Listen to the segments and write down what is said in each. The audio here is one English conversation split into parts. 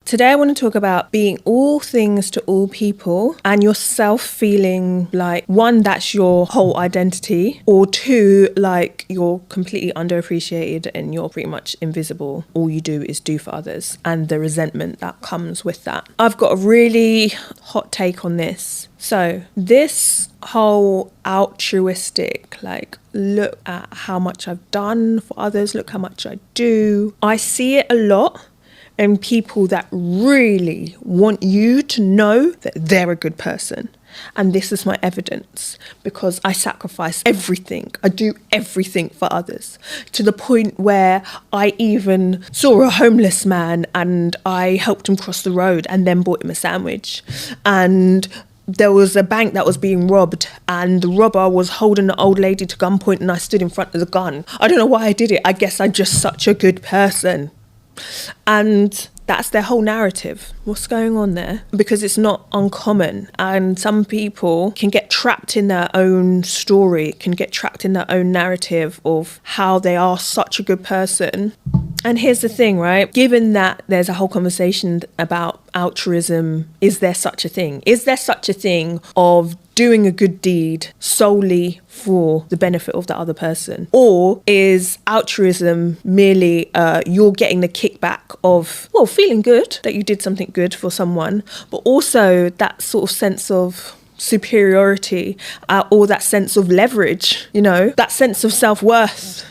Today I want to talk about being all things to all people and yourself feeling like, one, that's your whole identity, or two, like you're completely underappreciated and you're pretty much invisible. All you do is do for others, and the resentment that comes with that. I've got a really hot take on this. So this whole altruistic, like, look at how much I've done for others, look how much I do. I see it a lot in people that really want you to know that they're a good person. And this is my evidence, because I sacrifice everything. I do everything for others, to the point where I even saw a homeless man and I helped him cross the road and then bought him a sandwich. And there was a bank that was being robbed and the robber was holding the old lady to gunpoint and I stood in front of the gun. I don't know why I did it. I guess I'm just such a good person. And that's their whole narrative. What's going on there? Because it's not uncommon. And some people can get trapped in their own story, can get trapped in their own narrative of how they are such a good person. And here's the thing, right? Given that there's a whole conversation about altruism, is there such a thing? Is there such a thing of doing a good deed solely for the benefit of the other person? Or is altruism merely you're getting the kickback of, well, feeling good that you did something good for someone, but also that sort of sense of superiority or that sense of leverage, you know, that sense of self-worth?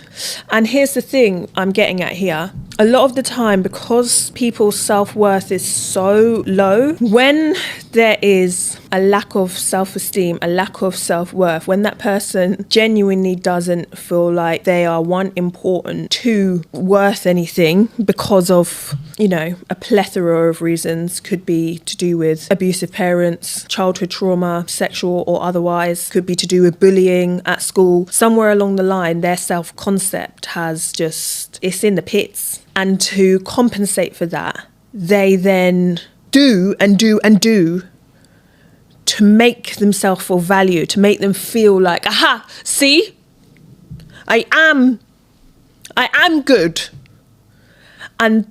And here's the thing I'm getting at here. A lot of the time, because people's self-worth is so low, when there is a lack of self-esteem, a lack of self-worth, when that person genuinely doesn't feel like they are, one, important, two, worth anything because of, you know, a plethora of reasons, could be to do with abusive parents, childhood trauma, sexual or otherwise, could be to do with bullying at school. Somewhere along the line, their self-concept has just, it's in the pits. And to compensate for that, they then do to make themselves feel valued, to make them feel like, aha, see, I am good. And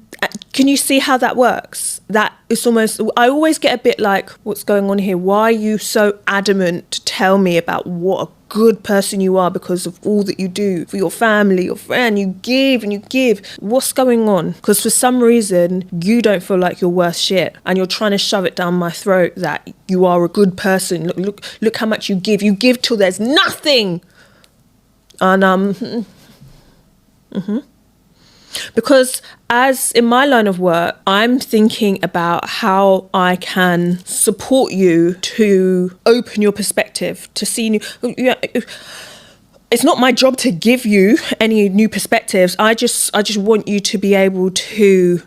can you see how that works? That it's almost, I always get a bit like, what's going on here? Why are you so adamant to tell me about what a good person you are because of all that you do for your family, your friend, you give and you give? What's going on? Because for some reason, you don't feel like you're worth shit and you're trying to shove it down my throat that you are a good person. Look how much you give. You give till there's nothing. And, because as in my line of work, I'm thinking about how I can support you to open your perspective, to see new. It's not my job to give you any new perspectives. I just want you to be able to,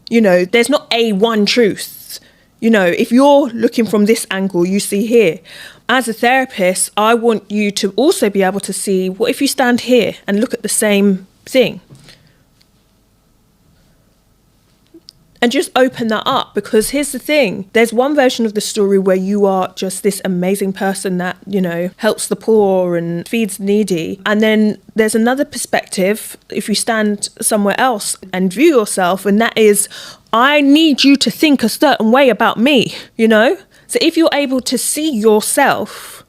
you know, there's not a one truth. You know, if you're looking from this angle, you see here. As a therapist, I want you to also be able to see, what if you stand here and look at the same thing? And just open that up, because here's the thing. There's one version of the story where you are just this amazing person that, you know, helps the poor and feeds the needy. And then there's another perspective if you stand somewhere else and view yourself, and that is, I need you to think a certain way about me, you know? So if you're able to see yourself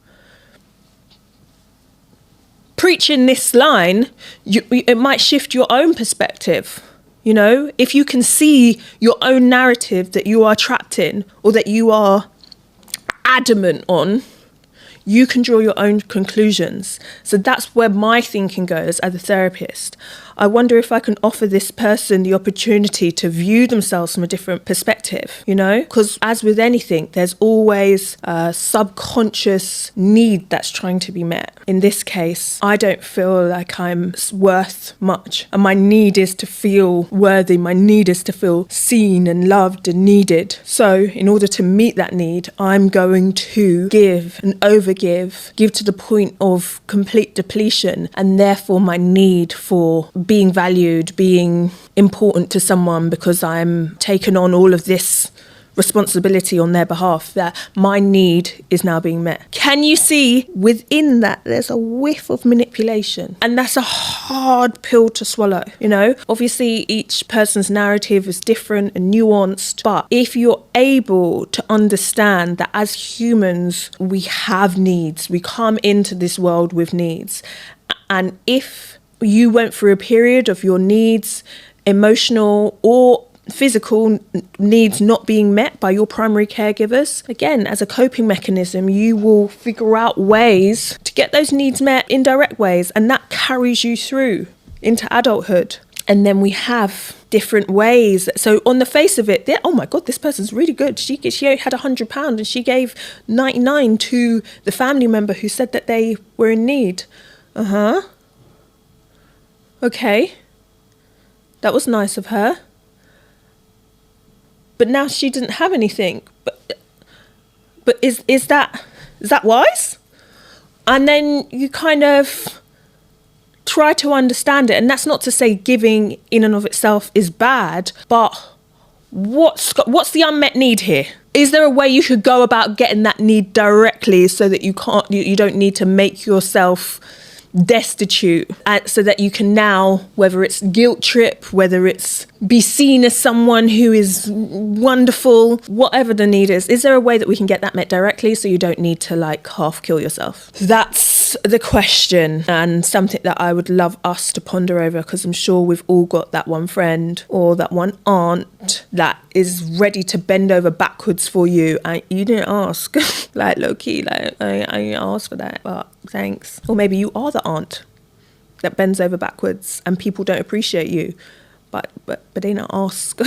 preaching this line, it might shift your own perspective. You know, if you can see your own narrative that you are trapped in or that you are adamant on, you can draw your own conclusions. So that's where my thinking goes as a therapist. I wonder if I can offer this person the opportunity to view themselves from a different perspective, you know? Because as with anything, there's always a subconscious need that's trying to be met. In this case, I don't feel like I'm worth much. And my need is to feel worthy. My need is to feel seen and loved and needed. So in order to meet that need, I'm going to give and overgive, give to the point of complete depletion. And therefore my need for being valued, being important to someone, because I'm taking on all of this responsibility on their behalf, that my need is now being met. Can you see within that there's a whiff of manipulation? And that's a hard pill to swallow, you know? Obviously, each person's narrative is different and nuanced, but if you're able to understand that as humans, we have needs, we come into this world with needs. And if you went through a period of your needs, emotional or physical needs not being met by your primary caregivers, again, as a coping mechanism, you will figure out ways to get those needs met in direct ways, and that carries you through into adulthood. And then we have different ways. So on the face of it, oh my God, this person's really good. She had £100 and she gave 99 to the family member who said that they were in need. Okay, that was nice of her. But now she didn't have anything. But is that wise? And then you kind of try to understand it. And that's not to say giving in and of itself is bad, but what's the unmet need here? Is there a way you could go about getting that need directly so that you don't need to make yourself destitute, so that you can now, whether it's guilt trip, whether it's be seen as someone who is wonderful, whatever the need is there a way that we can get that met directly so you don't need to like half kill yourself? That's the question, and something that I would love us to ponder over, because I'm sure we've all got that one friend or that one aunt that is ready to bend over backwards for you and you didn't ask. Like low key, like I didn't ask for that, but thanks. Or maybe you are the aunt that bends over backwards and people don't appreciate you, but they don't ask.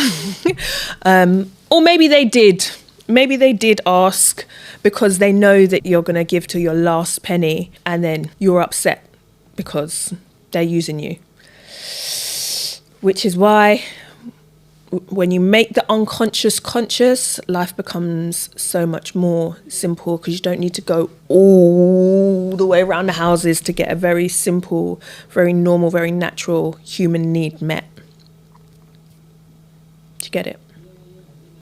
Or maybe they did ask because they know that you're going to give to your last penny, and then you're upset because they're using you. Which is why when you make the unconscious conscious, life becomes so much more simple, because you don't need to go all the way around the houses to get a very simple, very normal, very natural human need met. Do you get it?